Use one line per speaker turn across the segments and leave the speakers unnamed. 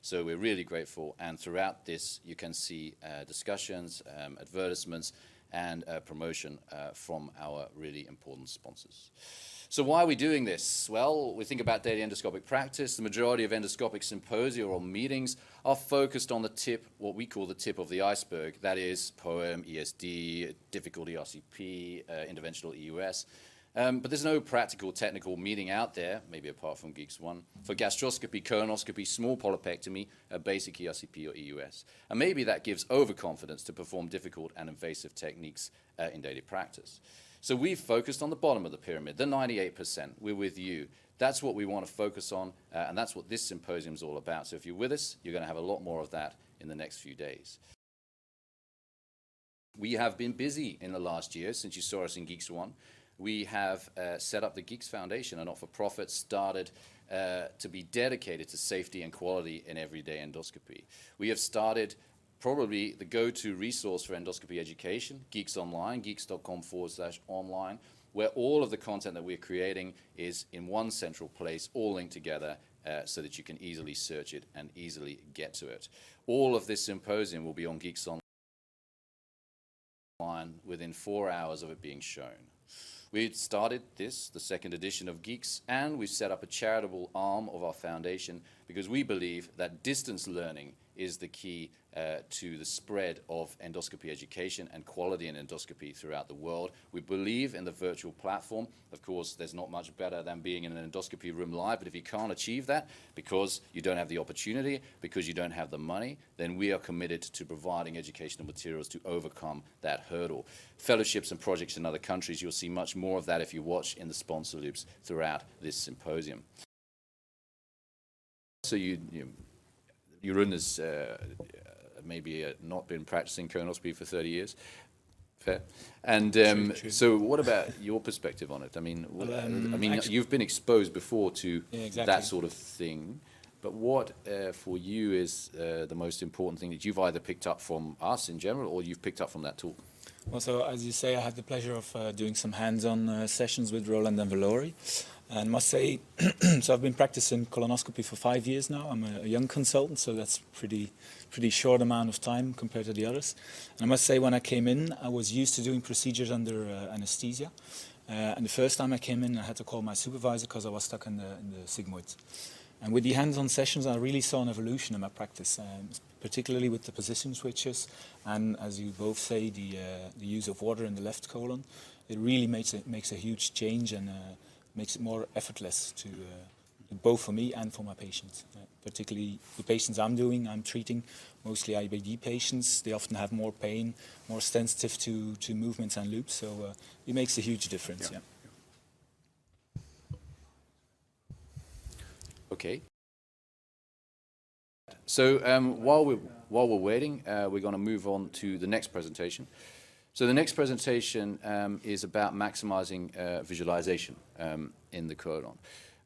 So we're really grateful, and throughout this you can see discussions, advertisements, and promotion from our really important sponsors. So why are we doing this? Well, we think about daily endoscopic practice. The majority of endoscopic symposia or meetings are focused on the tip, what we call the tip of the iceberg. That is POEM, ESD, difficult ERCP, interventional EUS. But there's no practical technical meeting out there, maybe apart from GIEQs 1, for gastroscopy, colonoscopy, small polypectomy, basic ERCP or EUS. And maybe that gives overconfidence to perform difficult and invasive techniques in daily practice. So we've focused on the bottom of the pyramid, the 98%. We're with you. That's what we want to focus on, and that's what this symposium is all about. So if you're with us, you're going to have a lot more of that in the next few days. We have been busy in the last year since you saw us in GIEQs 1. We have set up the GIEQs Foundation, a not-for-profit started to be dedicated to safety and quality in everyday endoscopy. We have started probably the go-to resource for endoscopy education, GIEQs Online, geeks.com/online, where all of the content that we're creating is in one central place, all linked together so that you can easily search it and easily get to it. All of this symposium will be on GIEQs Online within 4 hours of it being shown. We started this, the second edition of GIEQs, and we've set up a charitable arm of our foundation because we believe that distance learning is the key to the spread of endoscopy education and quality in endoscopy throughout the world. We believe in the virtual platform. Of course, there's not much better than being in an endoscopy room live, but if you can't achieve that because you don't have the opportunity, because you don't have the money, then we are committed to providing educational materials to overcome that hurdle. Fellowships and projects in other countries, you'll see much more of that if you watch in the sponsor loops throughout this symposium. So Jeroen has maybe not been practicing colonoscopy for 30 years. Fair. And
true.
So what about your perspective on it? I mean, you've been exposed before to that sort of thing, but what for you is the most important thing that you've either picked up from us in general or you've picked up from that talk?
Well, so as you say, I had the pleasure of doing some hands-on sessions with Roland and Valory. And must say, so I've been practicing colonoscopy for 5 years now. I'm a young consultant, so that's pretty short amount of time compared to the others. And I must say, when I came in, I was used to doing procedures under anesthesia. And the first time I came in, I had to call my supervisor because I was stuck in the sigmoid. And with the hands-on sessions, I really saw an evolution in my practice, particularly with the position switches. And as you both say, the use of water in the left colon, it really makes a huge change and makes it more effortless to both for me and for my patients. Particularly the patients I'm treating, mostly IBD patients. They often have more pain, more sensitive to movements and loops, so it makes a huge difference. Yeah.
Okay. So while we're waiting, we're going to move on to the next presentation. So the next presentation is about maximizing visualization in the colon.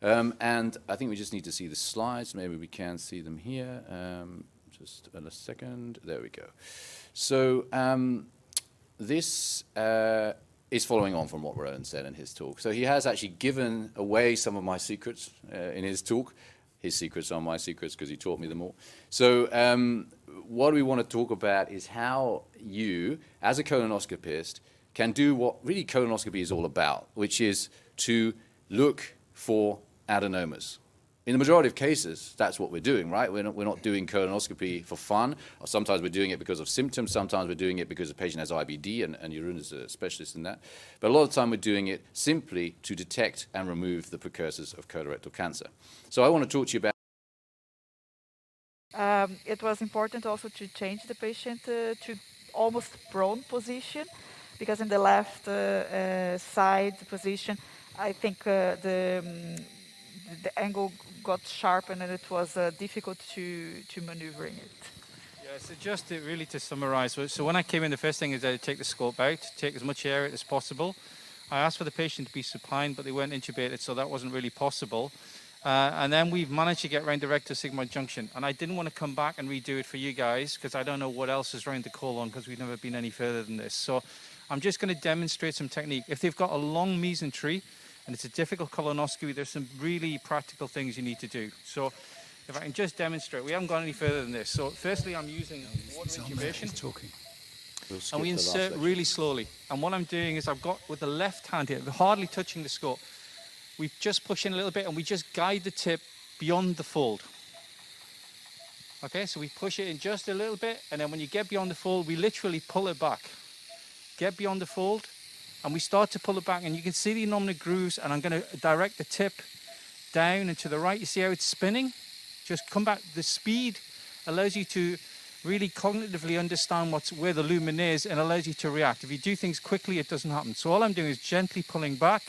And I think we just need to see the slides. Maybe we can see them here. Just in a second. There we go. So this is following on from what Roland said in his talk. So he has actually given away some of my secrets in his talk. His secrets are my secrets because he taught me them all. So what we want to talk about is how you, as a colonoscopist, can do what really colonoscopy is all about, which is to look for adenomas. In the majority of cases, that's what we're doing, right? We're not doing colonoscopy for fun. Or sometimes we're doing it because of symptoms. Sometimes we're doing it because the patient has IBD, and Jeroen is a specialist in that. But a lot of the time we're doing it simply to detect and remove the precursors of colorectal cancer. So I want to talk to you about...
It was important also to change the patient to almost prone position, because in the left side position, I think the angle got sharpened and it was difficult to maneuvering it.
Yeah, so just really to summarize, so when I came in, the first thing is to take the scope out, take as much air as possible. I asked for the patient to be supine, but they weren't intubated, so that wasn't really possible. And then we've managed to get around the recto-sigmoid junction. And I didn't want to come back and redo it for you guys, because I don't know what else is around the colon, because we've never been any further than this. So I'm just going to demonstrate some technique. If they've got a long mesentery, and it's a difficult colonoscopy, there's some really practical things you need to do. So If I can just demonstrate, we haven't gone any further than this. So firstly, I'm using water intubation.
We'll skip
And we
the last
insert
section.
really slowly. And what I'm doing is I've got with the left hand here, hardly touching the scope. We just push in a little bit and we just guide the tip beyond the fold. Okay, so we push it in just a little bit, and then when you get beyond the fold, we literally pull it back. Get beyond the fold, and we start to pull it back, and you can see the innominate grooves, and I'm going to direct the tip down and to the right. You see how it's spinning? Just come back. The speed allows you to really cognitively understand where the lumen is and allows you to react. If you do things quickly, it doesn't happen. So all I'm doing is gently pulling back,